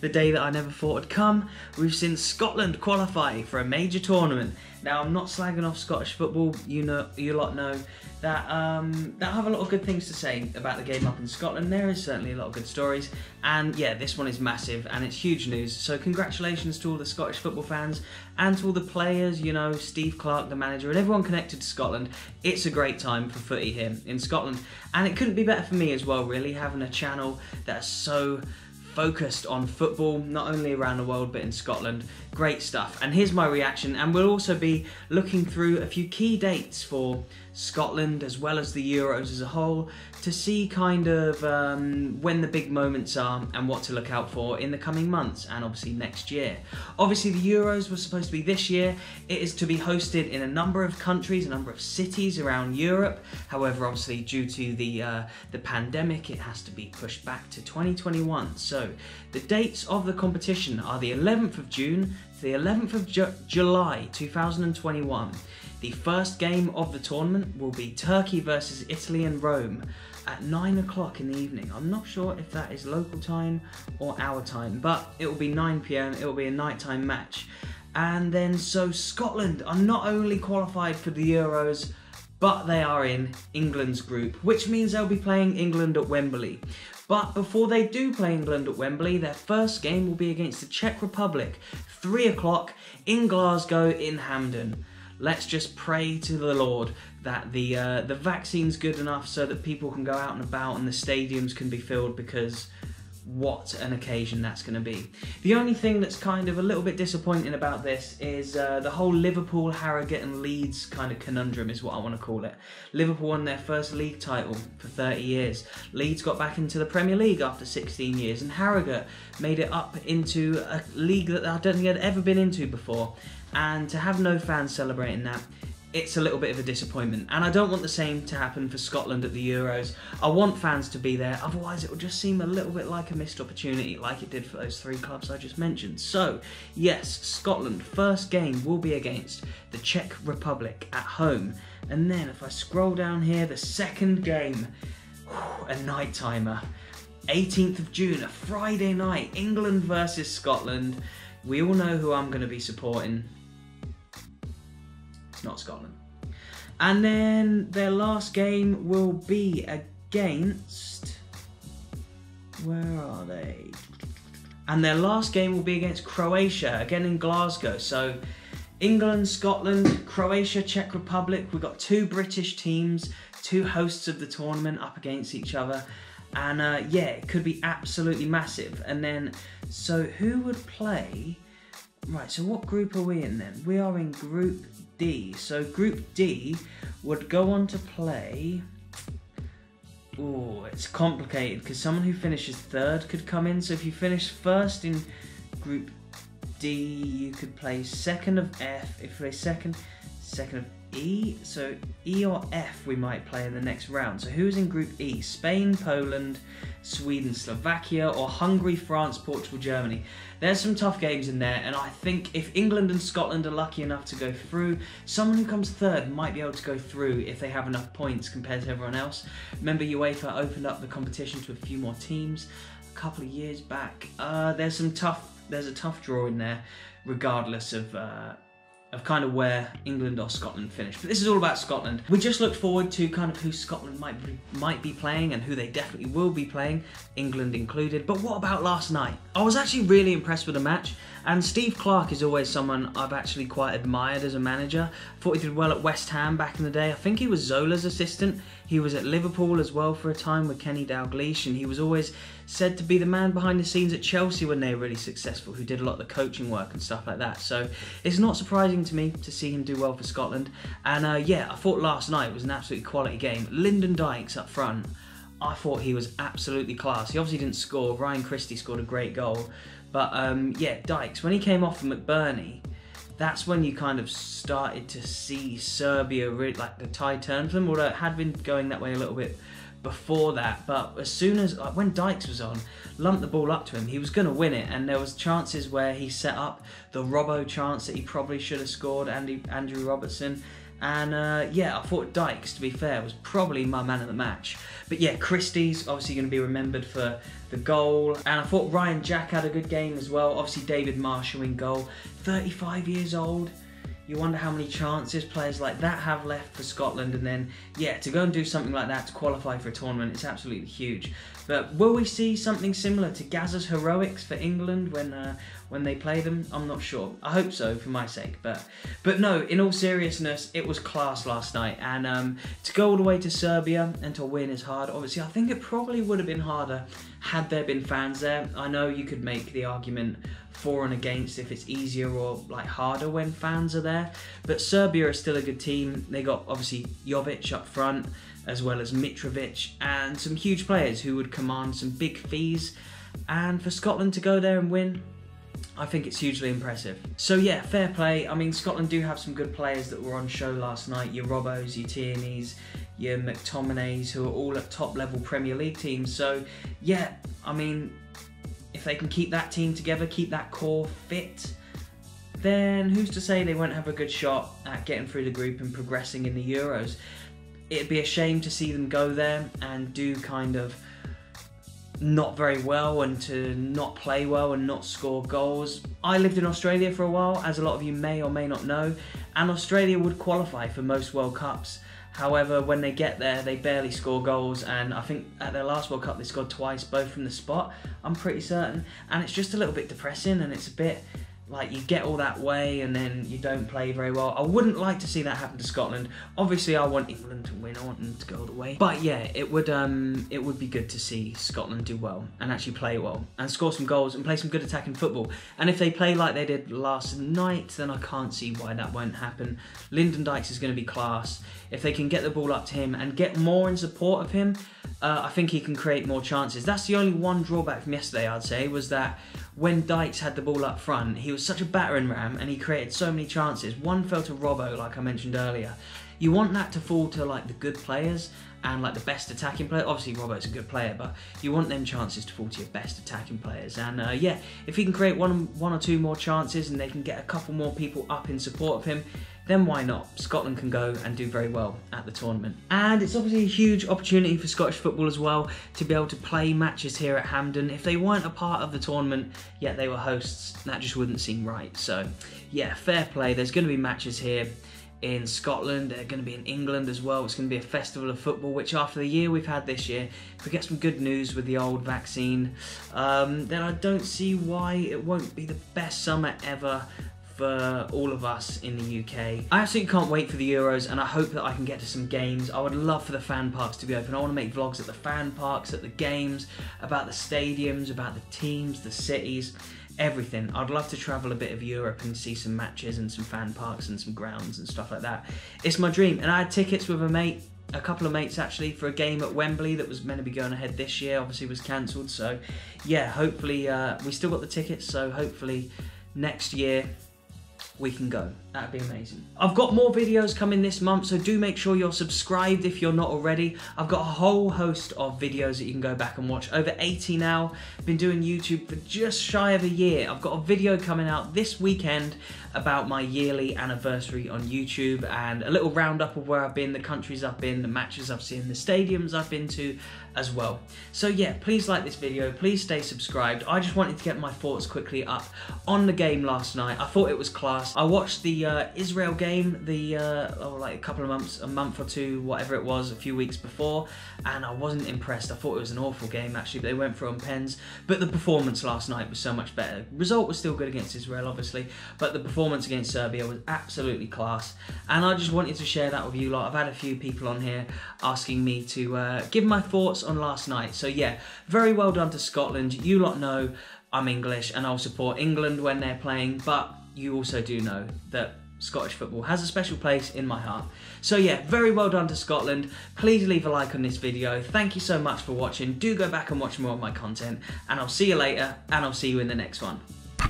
the day that I never thought would come. We've seen Scotland qualify for a major tournament. Now, I'm not slagging off Scottish football. You lot know that I have a lot of good things to say about the game up in Scotland. There is certainly a lot of good stories, and yeah, this one is massive and it's huge news. So congratulations to all the Scottish football fans and to all the players, you know, Steve Clarke, the manager, and everyone connected to Scotland. It's a great time for footy here in Scotland, and it couldn't be better for me as well, really, having a channel that's so focused on football, not only around the world but in Scotland. Great stuff. And here's my reaction, and we'll also be looking through a few key dates for Scotland as well as the Euros as a whole, to see kind of when the big moments are and what to look out for in the coming months and obviously next year. Obviously the Euros was supposed to be this year. It is to be hosted in a number of countries, a number of cities around Europe. However, obviously due to the pandemic, it has to be pushed back to 2021. So the dates of the competition are the 11th of June to the 11th of July 2021. The first game of the tournament will be Turkey versus Italy in Rome at 9 o'clock in the evening. I'm not sure if that is local time or our time, but it will be 9 PM, it will be a nighttime match. And then, so Scotland are not only qualified for the Euros, but they are in England's group, which means they'll be playing England at Wembley. But before they do play England at Wembley, their first game will be against the Czech Republic, 3 o'clock in Glasgow in Hampden. Let's just pray to the Lord that the vaccine's good enough so that people can go out and about and the stadiums can be filled, because what an occasion that's going to be. The only thing that's kind of a little bit disappointing about this is the whole Liverpool, Harrogate and Leeds kind of conundrum is what I want to call it. Liverpool won their first league title for 30 years. Leeds got back into the Premier League after 16 years, and Harrogate made it up into a league that I don't think they'd ever been into before. And to have no fans celebrating that, it's a little bit of a disappointment. And I don't want the same to happen for Scotland at the Euros. I want fans to be there, otherwise it will just seem a little bit like a missed opportunity, like it did for those 3 clubs I just mentioned. So, yes, Scotland, first game will be against the Czech Republic at home. And then if I scroll down here, the second game, a night timer. 18th of June, a Friday night, England versus Scotland. We all know who I'm going to be supporting. It's not Scotland. And then their last game will be against... where are they? And their last game will be against Croatia, again in Glasgow. So England, Scotland, Croatia, Czech Republic. We've got 2 British teams, 2 hosts of the tournament up against each other. And yeah, it could be absolutely massive. And then, so who would play? Right, so what group are we in then? We are in Group D. So Group D would go on to play... oh, it's complicated because someone who finishes 3rd could come in. So if you finish 1st in Group D, you could play 2nd of F. If you play 2nd of E, so E or F we might play in the next round. So who's in Group E? Spain, Poland, Sweden, Slovakia, or Hungary, France, Portugal, Germany. There's some tough games in there, and I think if England and Scotland are lucky enough to go through, someone who comes 3rd might be able to go through if they have enough points compared to everyone else. Remember, UEFA opened up the competition to a few more teams a couple of years back. There's a tough draw in there, regardless of kind of where England or Scotland finish. But this is all about Scotland. We just looked forward to kind of who Scotland might be playing and who they definitely will be playing, England included. But what about last night? I was actually really impressed with the match, and Steve Clarke is always someone I've actually quite admired as a manager. I thought he did well at West Ham back in the day. I think he was Zola's assistant. He was at Liverpool as well for a time with Kenny Dalglish, and he was always said to be the man behind the scenes at Chelsea when they were really successful, who did a lot of the coaching work and stuff like that. So it's not surprising to me to see him do well for Scotland. And yeah, I thought last night was an absolutely quality game. Lyndon Dykes up front, I thought he was absolutely class. He obviously didn't score. Ryan Christie scored a great goal. But yeah, Dykes, when he came off from McBurney, that's when you kind of started to see Serbia really, like, the tide turn for them, although it had been going that way a little bit before that. But as soon as, like, when Dykes was on, lumped the ball up to him, he was going to win it, and there was chances where he set up the Robbo chance that he probably should have scored, Andrew Robertson, And yeah, I thought Dykes, to be fair, was probably my man of the match. But yeah, Christie's obviously going to be remembered for the goal. And I thought Ryan Jack had a good game as well. Obviously David Marshall in goal, 35 years old. You wonder how many chances players like that have left for Scotland, and then, yeah, to go and do something like that to qualify for a tournament, it's absolutely huge. But will we see something similar to Gazza's heroics for England when they play them? I'm not sure. I hope so, for my sake. But no, in all seriousness, it was class last night, and to go all the way to Serbia and to win is hard. Obviously, I think it probably would have been harder had there been fans there. I know you could make the argument for and against if it's easier or like harder when fans are there, but Serbia is still a good team. They got obviously Jovic up front, as well as Mitrovic, and some huge players who would command some big fees, and for Scotland to go there and win, I think it's hugely impressive. So yeah, fair play. I mean, Scotland do have some good players that were on show last night, your Robbos, your Tierneys, your McTominays, who are all at top level Premier League teams. So yeah, I mean, if they can keep that team together, keep that core fit, then who's to say they won't have a good shot at getting through the group and progressing in the Euros. It'd be a shame to see them go there and do kind of not very well, and to not play well and not score goals. I lived in Australia for a while, as a lot of you may or may not know, and Australia would qualify for most World Cups. However, when they get there, they barely score goals, and I think at their last World Cup they scored twice, both from the spot, I'm pretty certain, and it's just a little bit depressing, and it's a bit like you get all that way and then you don't play very well. I wouldn't like to see that happen to Scotland. Obviously I want England to win, I want them to go all the way. But yeah, it would be good to see Scotland do well and actually play well and score some goals and play some good attacking football. And if they play like they did last night, then I can't see why that won't happen. Lyndon Dykes is going to be class. If they can get the ball up to him and get more in support of him, I think he can create more chances. That's the only one drawback from yesterday, I'd say, was that when Dykes had the ball up front, he was such a battering ram and he created so many chances. One fell to Robbo, like I mentioned earlier. You want that to fall to like the good players and like the best attacking player. Obviously Robbo's a good player, but you want them chances to fall to your best attacking players. And yeah, if he can create one or two more chances and they can get a couple more people up in support of him, then why not? Scotland can go and do very well at the tournament. And it's obviously a huge opportunity for Scottish football as well to be able to play matches here at Hampden. If they weren't a part of the tournament, yet they were hosts, that just wouldn't seem right. So yeah, fair play. There's going to be matches here in Scotland, they're going to be in England as well. It's going to be a festival of football, which after the year we've had this year, if we get some good news with the old vaccine, then I don't see why it won't be the best summer ever for all of us in the UK. I absolutely can't wait for the Euros, and I hope that I can get to some games. I would love for the fan parks to be open. I want to make vlogs at the fan parks, at the games, about the stadiums, about the teams, the cities, everything. I'd love to travel a bit of Europe and see some matches and some fan parks and some grounds and stuff like that. It's my dream, and I had tickets with a couple of mates actually, for a game at Wembley that was meant to be going ahead this year, obviously was cancelled. So yeah, hopefully we still got the tickets, so hopefully next year we can go. That'd be amazing. I've got more videos coming this month, so do make sure you're subscribed if you're not already. I've got a whole host of videos that you can go back and watch. Over 80 now. Been doing YouTube for just shy of a year. I've got a video coming out this weekend about my yearly anniversary on YouTube, and a little roundup of where I've been, the countries I've been, the matches I've seen, the stadiums I've been to as well. So yeah, please like this video, please stay subscribed. I just wanted to get my thoughts quickly up on the game last night. I thought it was class. I watched the Israel game, like a couple of months, a month or two, whatever it was, a few weeks before, and I wasn't impressed. I thought it was an awful game actually. They went for it on pens, but the performance last night was so much better. Result was still good against Israel, obviously, but the performance against Serbia was absolutely class, and I just wanted to share that with you lot. I've had a few people on here asking me to give my thoughts on last night, so yeah, very well done to Scotland. You lot know I'm English and I'll support England when they're playing, but you also do know that Scottish football has a special place in my heart. So yeah, very well done to Scotland. Please leave a like on this video. Thank you so much for watching. Do go back and watch more of my content, and I'll see you later, and I'll see you in the next one.